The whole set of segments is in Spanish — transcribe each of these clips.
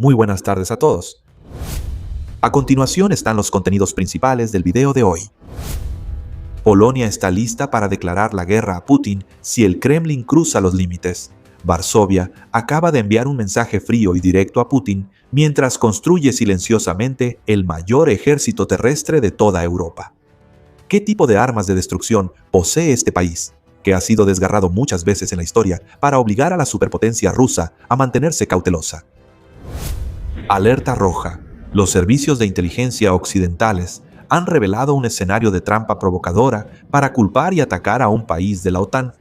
Muy buenas tardes a todos. A continuación están los contenidos principales del video de hoy. Polonia está lista para declarar la guerra a Putin si el Kremlin cruza los límites. Varsovia acaba de enviar un mensaje frío y directo a Putin mientras construye silenciosamente el mayor ejército terrestre de toda Europa. ¿Qué tipo de armas de destrucción posee este país, que ha sido desgarrado muchas veces en la historia para obligar a la superpotencia rusa a mantenerse cautelosa? Alerta roja. Los servicios de inteligencia occidentales han revelado un escenario de trampa provocadora para culpar y atacar a un país de la OTAN.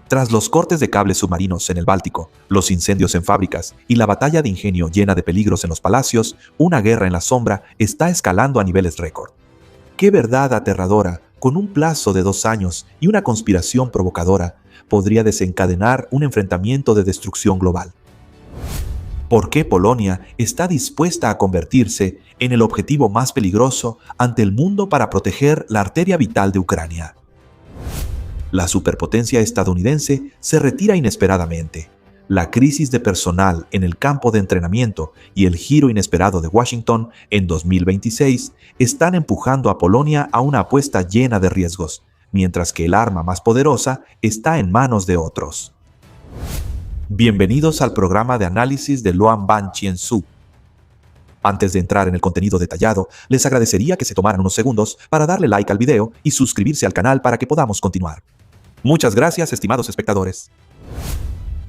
Tras los cortes de cables submarinos en el Báltico, los incendios en fábricas y la batalla de ingenio llena de peligros en los palacios, una guerra en la sombra está escalando a niveles récord. ¡Qué verdad aterradora! Con un plazo de 2 años y una conspiración provocadora, podría desencadenar un enfrentamiento de destrucción global. ¿Por qué Polonia está dispuesta a convertirse en el objetivo más peligroso ante el mundo para proteger la arteria vital de Ucrania? La superpotencia estadounidense se retira inesperadamente. La crisis de personal en el campo de entrenamiento y el giro inesperado de Washington en 2026 están empujando a Polonia a una apuesta llena de riesgos, mientras que el arma más poderosa está en manos de otros. Bienvenidos al programa de análisis de Loan Ban Chien-su. Antes de entrar en el contenido detallado, les agradecería que se tomaran unos segundos para darle like al video y suscribirse al canal para que podamos continuar. Muchas gracias, estimados espectadores.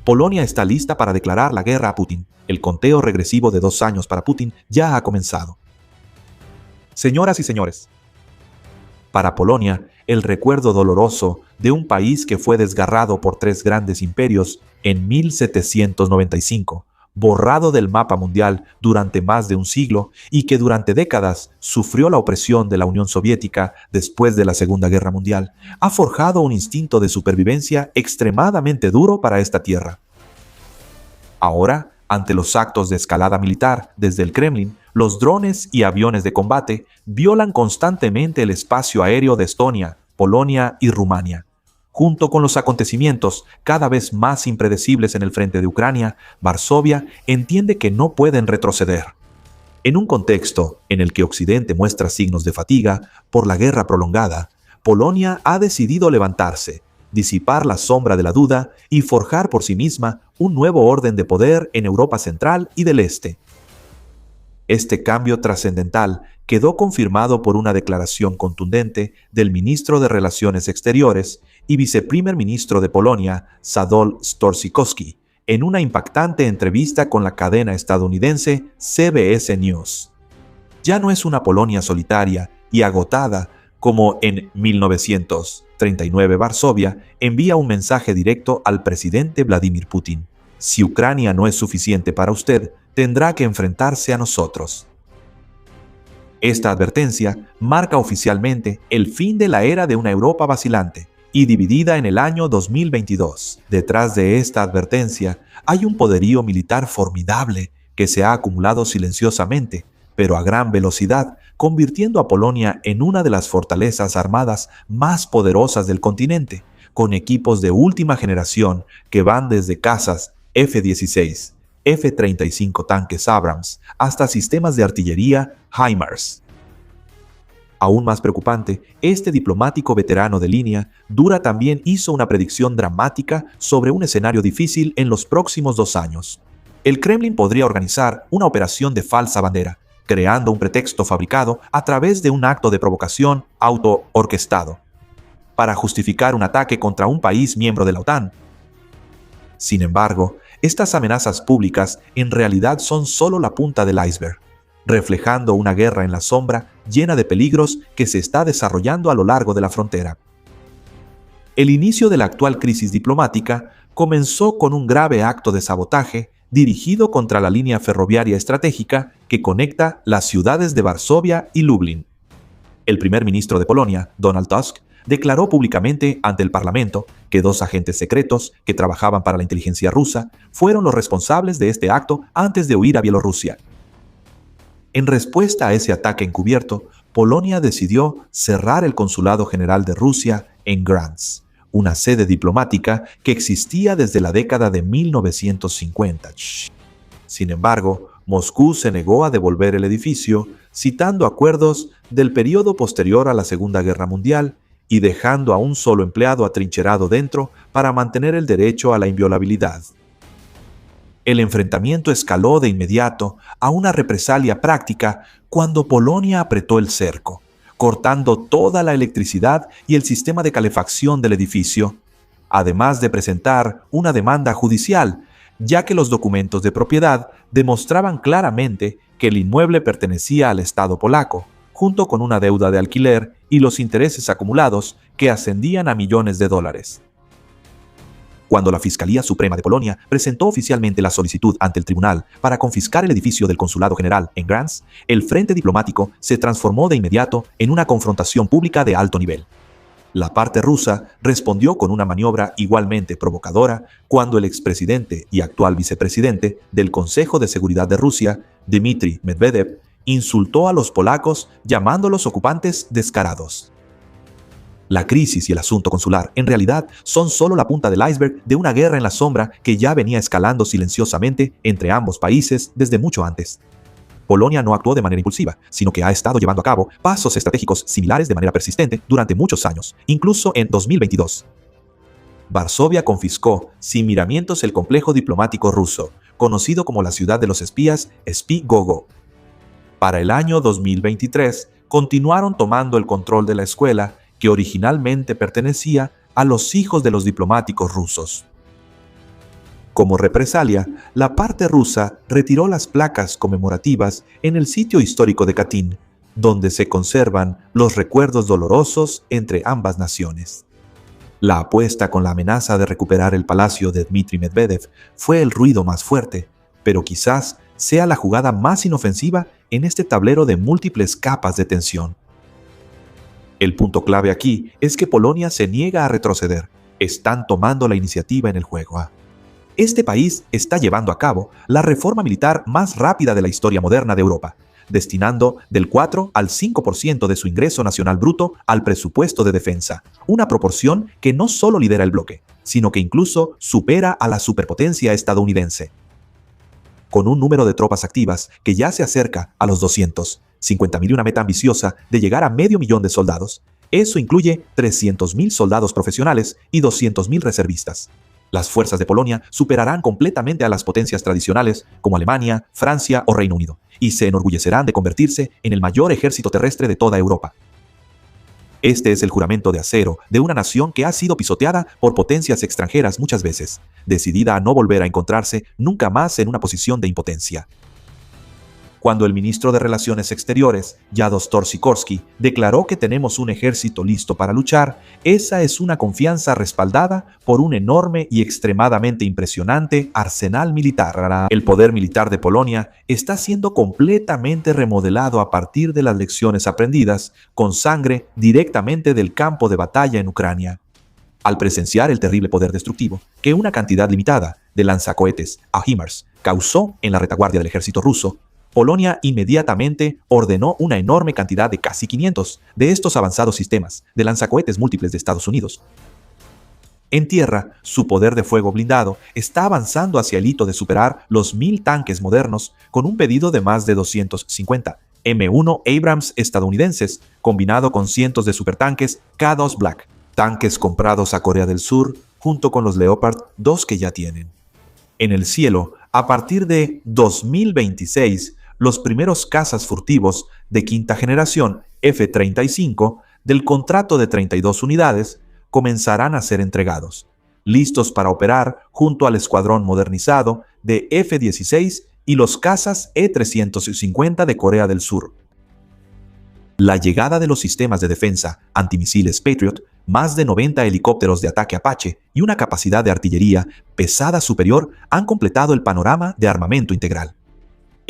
Polonia está lista para declarar la guerra a Putin. El conteo regresivo de 2 años para Putin ya ha comenzado. Señoras y señores, para Polonia, el recuerdo doloroso de un país que fue desgarrado por 3 grandes imperios en 1795, borrado del mapa mundial durante más de un siglo y que durante décadas sufrió la opresión de la Unión Soviética después de la Segunda Guerra Mundial, ha forjado un instinto de supervivencia extremadamente duro para esta tierra. Ahora, ante los actos de escalada militar desde el Kremlin, los drones y aviones de combate violan constantemente el espacio aéreo de Estonia, Polonia y Rumania. Junto con los acontecimientos cada vez más impredecibles en el frente de Ucrania, Varsovia entiende que no pueden retroceder. En un contexto en el que Occidente muestra signos de fatiga por la guerra prolongada, Polonia ha decidido levantarse, disipar la sombra de la duda y forjar por sí misma un nuevo orden de poder en Europa Central y del Este. Este cambio trascendental quedó confirmado por una declaración contundente del ministro de Relaciones Exteriores y viceprimer ministro de Polonia, Sadol Storsikowski, en una impactante entrevista con la cadena estadounidense CBS News. Ya no es una Polonia solitaria y agotada como en 1939 Varsovia envía un mensaje directo al presidente Vladimir Putin. Si Ucrania no es suficiente para usted, tendrá que enfrentarse a nosotros. Esta advertencia marca oficialmente el fin de la era de una Europa vacilante y dividida en el año 2022. Detrás de esta advertencia hay un poderío militar formidable que se ha acumulado silenciosamente, pero a gran velocidad, convirtiendo a Polonia en una de las fortalezas armadas más poderosas del continente, con equipos de última generación que van desde cazas F-16, F-35 tanques Abrams, hasta sistemas de artillería HIMARS. Aún más preocupante, este diplomático veterano de línea dura también hizo una predicción dramática sobre un escenario difícil en los próximos 2 años. El Kremlin podría organizar una operación de falsa bandera, creando un pretexto fabricado a través de un acto de provocación auto-orquestado, para justificar un ataque contra un país miembro de la OTAN. Sin embargo, estas amenazas públicas en realidad son solo la punta del iceberg, reflejando una guerra en la sombra llena de peligros que se está desarrollando a lo largo de la frontera. El inicio de la actual crisis diplomática comenzó con un grave acto de sabotaje dirigido contra la línea ferroviaria estratégica que conecta las ciudades de Varsovia y Lublin. El primer ministro de Polonia, Donald Tusk, declaró públicamente ante el Parlamento que 2 agentes secretos que trabajaban para la inteligencia rusa fueron los responsables de este acto antes de huir a Bielorrusia. En respuesta a ese ataque encubierto, Polonia decidió cerrar el Consulado General de Rusia en Gdansk, una sede diplomática que existía desde la década de 1950. Sin embargo, Moscú se negó a devolver el edificio, citando acuerdos del periodo posterior a la Segunda Guerra Mundial y dejando a un solo empleado atrincherado dentro para mantener el derecho a la inviolabilidad. El enfrentamiento escaló de inmediato a una represalia práctica cuando Polonia apretó el cerco, cortando toda la electricidad y el sistema de calefacción del edificio, además de presentar una demanda judicial, ya que los documentos de propiedad demostraban claramente que el inmueble pertenecía al Estado polaco, junto con una deuda de alquiler y los intereses acumulados que ascendían a millones de dólares. Cuando la Fiscalía Suprema de Polonia presentó oficialmente la solicitud ante el tribunal para confiscar el edificio del Consulado General en Gdansk, el frente diplomático se transformó de inmediato en una confrontación pública de alto nivel. La parte rusa respondió con una maniobra igualmente provocadora cuando el expresidente y actual vicepresidente del Consejo de Seguridad de Rusia, Dmitry Medvedev, insultó a los polacos llamándolos ocupantes descarados. La crisis y el asunto consular, en realidad, son solo la punta del iceberg de una guerra en la sombra que ya venía escalando silenciosamente entre ambos países desde mucho antes. Polonia no actuó de manera impulsiva, sino que ha estado llevando a cabo pasos estratégicos similares de manera persistente durante muchos años, incluso en 2022. Varsovia confiscó sin miramientos el complejo diplomático ruso, conocido como la ciudad de los espías Spy-Gogo. Para el año 2023, continuaron tomando el control de la escuela que originalmente pertenecía a los hijos de los diplomáticos rusos. Como represalia, la parte rusa retiró las placas conmemorativas en el sitio histórico de Katyn, donde se conservan los recuerdos dolorosos entre ambas naciones. La apuesta con la amenaza de recuperar el palacio de Dmitry Medvedev fue el ruido más fuerte, pero quizás sea la jugada más inofensiva en este tablero de múltiples capas de tensión. El punto clave aquí es que Polonia se niega a retroceder. Están tomando la iniciativa en el juego. Este país está llevando a cabo la reforma militar más rápida de la historia moderna de Europa, destinando del 4 al 5% de su ingreso nacional bruto al presupuesto de defensa, una proporción que no solo lidera el bloque, sino que incluso supera a la superpotencia estadounidense. Con un número de tropas activas que ya se acerca a los 250.000 y una meta ambiciosa de llegar a 500.000 de soldados, eso incluye 300.000 soldados profesionales y 200.000 reservistas. Las fuerzas de Polonia superarán completamente a las potencias tradicionales como Alemania, Francia o Reino Unido, y se enorgullecerán de convertirse en el mayor ejército terrestre de toda Europa. Este es el juramento de acero de una nación que ha sido pisoteada por potencias extranjeras muchas veces, decidida a no volver a encontrarse nunca más en una posición de impotencia. Cuando el ministro de Relaciones Exteriores, Jadostor Sikorski, declaró que tenemos un ejército listo para luchar, esa es una confianza respaldada por un enorme y extremadamente impresionante arsenal militar. El poder militar de Polonia está siendo completamente remodelado a partir de las lecciones aprendidas con sangre directamente del campo de batalla en Ucrania. Al presenciar el terrible poder destructivo que una cantidad limitada de lanzacohetes HIMARS causó en la retaguardia del ejército ruso, Polonia inmediatamente ordenó una enorme cantidad de casi 500 de estos avanzados sistemas de lanzacohetes múltiples de Estados Unidos. En tierra, su poder de fuego blindado está avanzando hacia el hito de superar los 1.000 tanques modernos con un pedido de más de 250 M1 Abrams estadounidenses, combinado con cientos de supertanques K2 Black, tanques comprados a Corea del Sur junto con los Leopard 2 que ya tienen. En el cielo, a partir de 2026, los primeros cazas furtivos de quinta generación F-35 del contrato de 32 unidades comenzarán a ser entregados, listos para operar junto al escuadrón modernizado de F-16 y los cazas E-350 de Corea del Sur. La llegada de los sistemas de defensa antimisiles Patriot, más de 90 helicópteros de ataque Apache y una capacidad de artillería pesada superior han completado el panorama de armamento integral.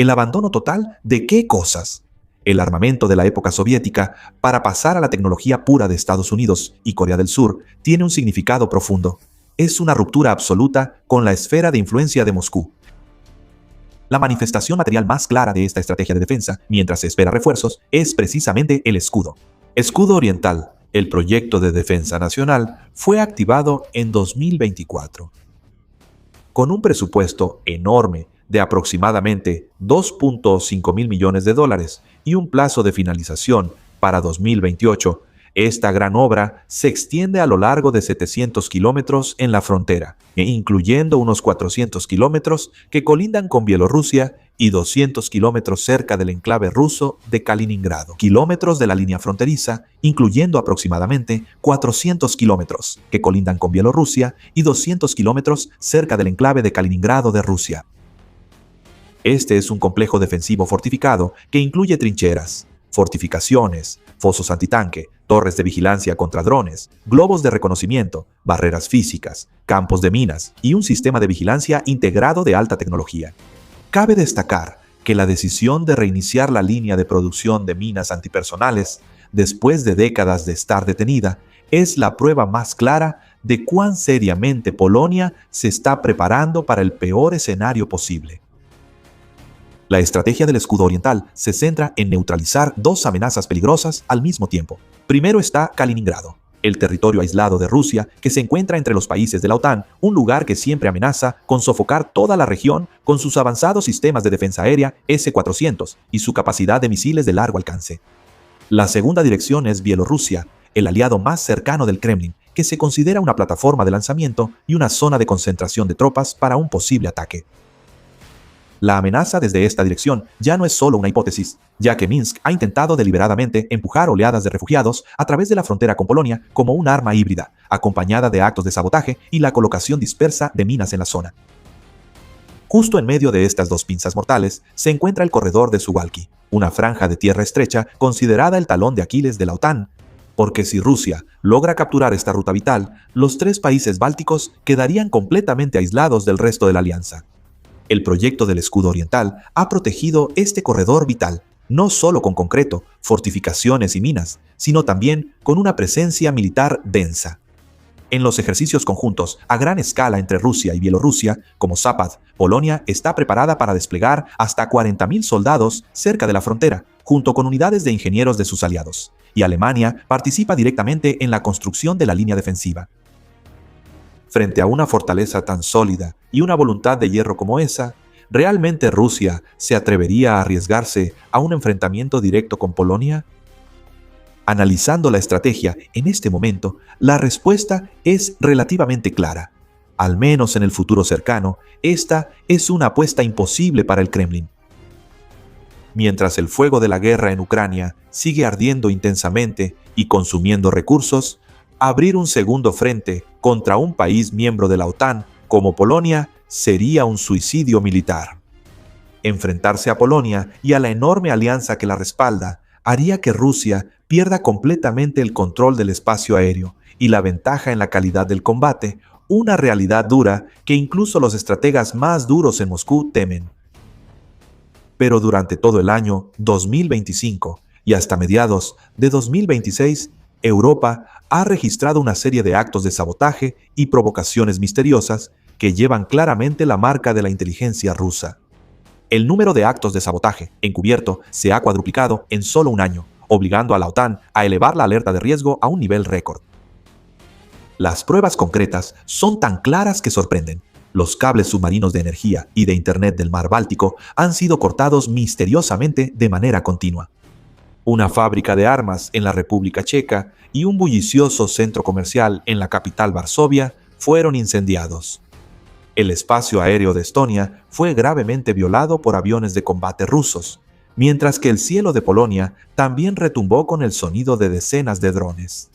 ¿El abandono total de qué cosas? El armamento de la época soviética para pasar a la tecnología pura de Estados Unidos y Corea del Sur tiene un significado profundo. Es una ruptura absoluta con la esfera de influencia de Moscú. La manifestación material más clara de esta estrategia de defensa, mientras se espera refuerzos, es precisamente el escudo. Escudo Oriental, el proyecto de defensa nacional, fue activado en 2024. Con un presupuesto enorme de aproximadamente 2.5 mil millones de dólares y un plazo de finalización para 2028, esta gran obra se extiende a lo largo de 700 kilómetros en la frontera, incluyendo unos 400 kilómetros que colindan con Bielorrusia y 200 kilómetros cerca del enclave ruso de Kaliningrado. Kilómetros de la línea fronteriza, incluyendo aproximadamente 400 kilómetros que colindan con Bielorrusia y 200 kilómetros cerca del enclave de Kaliningrado de Rusia. Este es un complejo defensivo fortificado que incluye trincheras, fortificaciones, fosos antitanque, torres de vigilancia contra drones, globos de reconocimiento, barreras físicas, campos de minas y un sistema de vigilancia integrado de alta tecnología. Cabe destacar que la decisión de reiniciar la línea de producción de minas antipersonales, después de décadas de estar detenida, es la prueba más clara de cuán seriamente Polonia se está preparando para el peor escenario posible. La estrategia del escudo oriental se centra en neutralizar dos amenazas peligrosas al mismo tiempo. Primero está Kaliningrado, el territorio aislado de Rusia que se encuentra entre los países de la OTAN, un lugar que siempre amenaza con sofocar toda la región con sus avanzados sistemas de defensa aérea S-400 y su capacidad de misiles de largo alcance. La segunda dirección es Bielorrusia, el aliado más cercano del Kremlin, que se considera una plataforma de lanzamiento y una zona de concentración de tropas para un posible ataque. La amenaza desde esta dirección ya no es solo una hipótesis, ya que Minsk ha intentado deliberadamente empujar oleadas de refugiados a través de la frontera con Polonia como un arma híbrida, acompañada de actos de sabotaje y la colocación dispersa de minas en la zona. Justo en medio de estas dos pinzas mortales se encuentra el corredor de Suwalki, una franja de tierra estrecha considerada el talón de Aquiles de la OTAN, porque si Rusia logra capturar esta ruta vital, los tres países bálticos quedarían completamente aislados del resto de la alianza. El proyecto del escudo oriental ha protegido este corredor vital, no solo con concreto, fortificaciones y minas, sino también con una presencia militar densa. En los ejercicios conjuntos a gran escala entre Rusia y Bielorrusia, como Zapad, Polonia está preparada para desplegar hasta 40.000 soldados cerca de la frontera, junto con unidades de ingenieros de sus aliados, y Alemania participa directamente en la construcción de la línea defensiva. Frente a una fortaleza tan sólida y una voluntad de hierro como esa, ¿realmente Rusia se atrevería a arriesgarse a un enfrentamiento directo con Polonia? Analizando la estrategia en este momento, la respuesta es relativamente clara. Al menos en el futuro cercano, esta es una apuesta imposible para el Kremlin. Mientras el fuego de la guerra en Ucrania sigue ardiendo intensamente y consumiendo recursos, abrir un segundo frente contra un país miembro de la OTAN como Polonia sería un suicidio militar. Enfrentarse a Polonia y a la enorme alianza que la respalda haría que Rusia pierda completamente el control del espacio aéreo y la ventaja en la calidad del combate, una realidad dura que incluso los estrategas más duros en Moscú temen. Pero durante todo el año 2025 y hasta mediados de 2026, Europa ha registrado una serie de actos de sabotaje y provocaciones misteriosas que llevan claramente la marca de la inteligencia rusa. El número de actos de sabotaje encubierto se ha cuadruplicado en solo un año, obligando a la OTAN a elevar la alerta de riesgo a un nivel récord. Las pruebas concretas son tan claras que sorprenden. Los cables submarinos de energía y de Internet del Mar Báltico han sido cortados misteriosamente de manera continua. Una fábrica de armas en la República Checa y un bullicioso centro comercial en la capital Varsovia fueron incendiados. El espacio aéreo de Estonia fue gravemente violado por aviones de combate rusos, mientras que el cielo de Polonia también retumbó con el sonido de decenas de drones.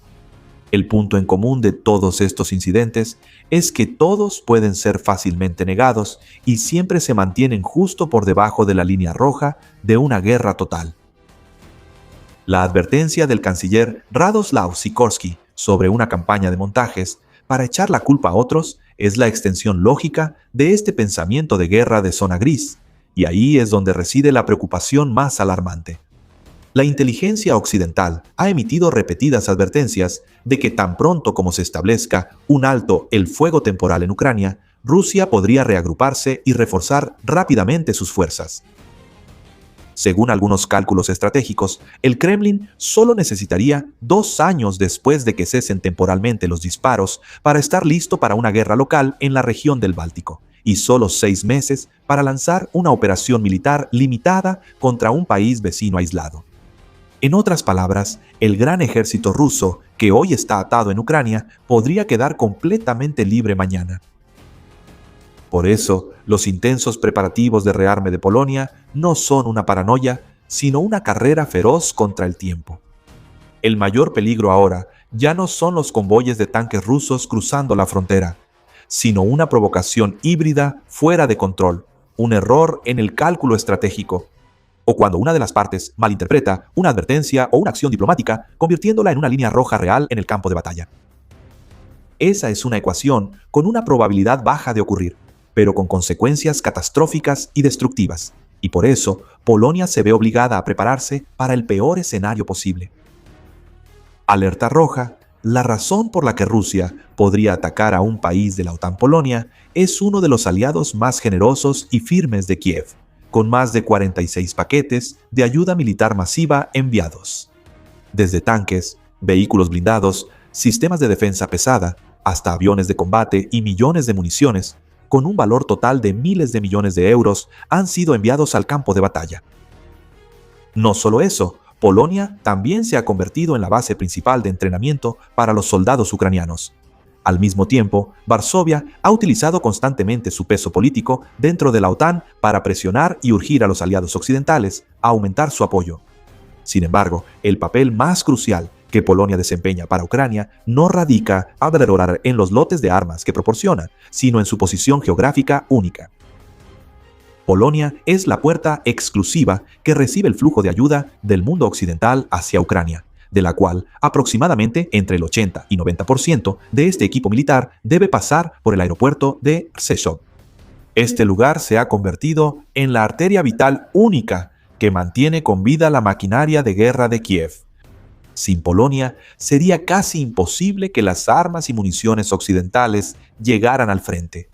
El punto en común de todos estos incidentes es que todos pueden ser fácilmente negados y siempre se mantienen justo por debajo de la línea roja de una guerra total. La advertencia del canciller Radoslaw Sikorski sobre una campaña de montajes para echar la culpa a otros es la extensión lógica de este pensamiento de guerra de zona gris, y ahí es donde reside la preocupación más alarmante. La inteligencia occidental ha emitido repetidas advertencias de que tan pronto como se establezca un alto el fuego temporal en Ucrania, Rusia podría reagruparse y reforzar rápidamente sus fuerzas. Según algunos cálculos estratégicos, el Kremlin solo necesitaría 2 años después de que cesen temporalmente los disparos para estar listo para una guerra local en la región del Báltico, y solo 6 meses para lanzar una operación militar limitada contra un país vecino aislado. En otras palabras, el gran ejército ruso, que hoy está atado en Ucrania, podría quedar completamente libre mañana. Por eso, los intensos preparativos de rearme de Polonia no son una paranoia, sino una carrera feroz contra el tiempo. El mayor peligro ahora ya no son los convoyes de tanques rusos cruzando la frontera, sino una provocación híbrida fuera de control, un error en el cálculo estratégico, o cuando una de las partes malinterpreta una advertencia o una acción diplomática, convirtiéndola en una línea roja real en el campo de batalla. Esa es una ecuación con una probabilidad baja de ocurrir, pero con consecuencias catastróficas y destructivas, y por eso Polonia se ve obligada a prepararse para el peor escenario posible. Alerta roja: la razón por la que Rusia podría atacar a un país de la OTAN. Polonia es uno de los aliados más generosos y firmes de Kiev, con más de 46 paquetes de ayuda militar masiva enviados. Desde tanques, vehículos blindados, sistemas de defensa pesada, hasta aviones de combate y millones de municiones, con un valor total de miles de millones de euros, han sido enviados al campo de batalla. No solo eso, Polonia también se ha convertido en la base principal de entrenamiento para los soldados ucranianos. Al mismo tiempo, Varsovia ha utilizado constantemente su peso político dentro de la OTAN para presionar y urgir a los aliados occidentales a aumentar su apoyo. Sin embargo, el papel más crucial que Polonia desempeña para Ucrania no radica a valorar en los lotes de armas que proporciona, sino en su posición geográfica única. Polonia es la puerta exclusiva que recibe el flujo de ayuda del mundo occidental hacia Ucrania, de la cual aproximadamente entre el 80 y 90% de este equipo militar debe pasar por el aeropuerto de Rzeszów. Este lugar se ha convertido en la arteria vital única que mantiene con vida la maquinaria de guerra de Kiev. Sin Polonia, sería casi imposible que las armas y municiones occidentales llegaran al frente.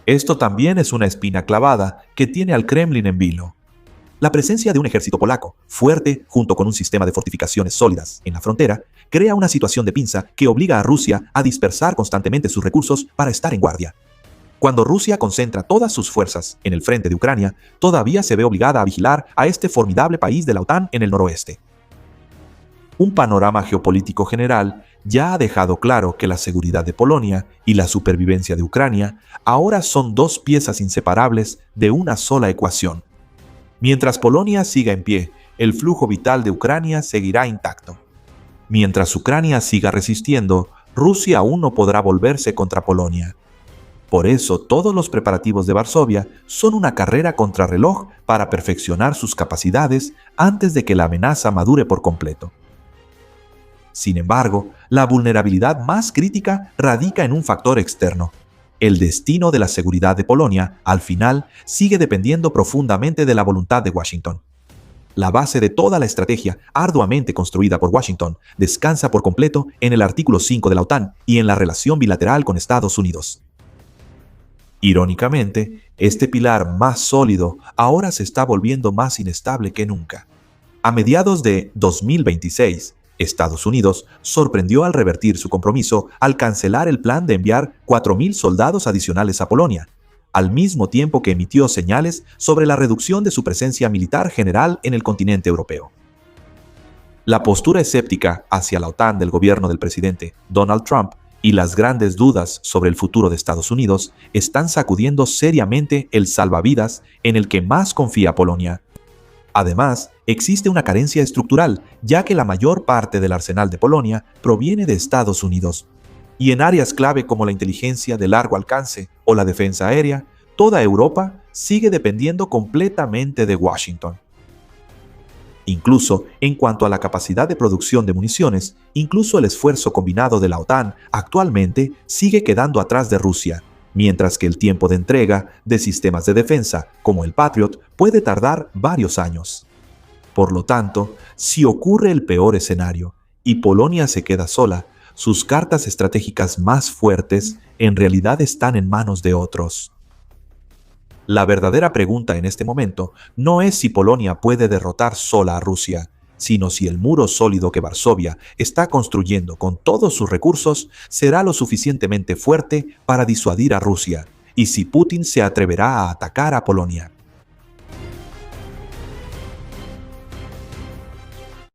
Esto también es una espina clavada que tiene al Kremlin en vilo. La presencia de un ejército polaco, fuerte junto con un sistema de fortificaciones sólidas en la frontera, crea una situación de pinza que obliga a Rusia a dispersar constantemente sus recursos para estar en guardia. Cuando Rusia concentra todas sus fuerzas en el frente de Ucrania, todavía se ve obligada a vigilar a este formidable país de la OTAN en el noroeste. Un panorama geopolítico general ya ha dejado claro que la seguridad de Polonia y la supervivencia de Ucrania ahora son dos piezas inseparables de una sola ecuación. Mientras Polonia siga en pie, el flujo vital de Ucrania seguirá intacto. Mientras Ucrania siga resistiendo, Rusia aún no podrá volverse contra Polonia. Por eso, todos los preparativos de Varsovia son una carrera contrarreloj para perfeccionar sus capacidades antes de que la amenaza madure por completo. Sin embargo, la vulnerabilidad más crítica radica en un factor externo. El destino de la seguridad de Polonia, al final, sigue dependiendo profundamente de la voluntad de Washington. La base de toda la estrategia arduamente construida por Washington descansa por completo en el artículo 5 de la OTAN y en la relación bilateral con Estados Unidos. Irónicamente, este pilar más sólido ahora se está volviendo más inestable que nunca. A mediados de 2026, Estados Unidos sorprendió al revertir su compromiso al cancelar el plan de enviar 4.000 soldados adicionales a Polonia, al mismo tiempo que emitió señales sobre la reducción de su presencia militar general en el continente europeo. La postura escéptica hacia la OTAN del gobierno del presidente Donald Trump y las grandes dudas sobre el futuro de Estados Unidos están sacudiendo seriamente el salvavidas en el que más confía Polonia. Además, existe una carencia estructural, ya que la mayor parte del arsenal de Polonia proviene de Estados Unidos. Y en áreas clave como la inteligencia de largo alcance o la defensa aérea, toda Europa sigue dependiendo completamente de Washington. Incluso en cuanto a la capacidad de producción de municiones, incluso el esfuerzo combinado de la OTAN actualmente sigue quedando atrás de Rusia, mientras que el tiempo de entrega de sistemas de defensa, como el Patriot, puede tardar varios años. Por lo tanto, si ocurre el peor escenario y Polonia se queda sola, sus cartas estratégicas más fuertes en realidad están en manos de otros. La verdadera pregunta en este momento no es si Polonia puede derrotar sola a Rusia, sino si el muro sólido que Varsovia está construyendo con todos sus recursos será lo suficientemente fuerte para disuadir a Rusia y si Putin se atreverá a atacar a Polonia.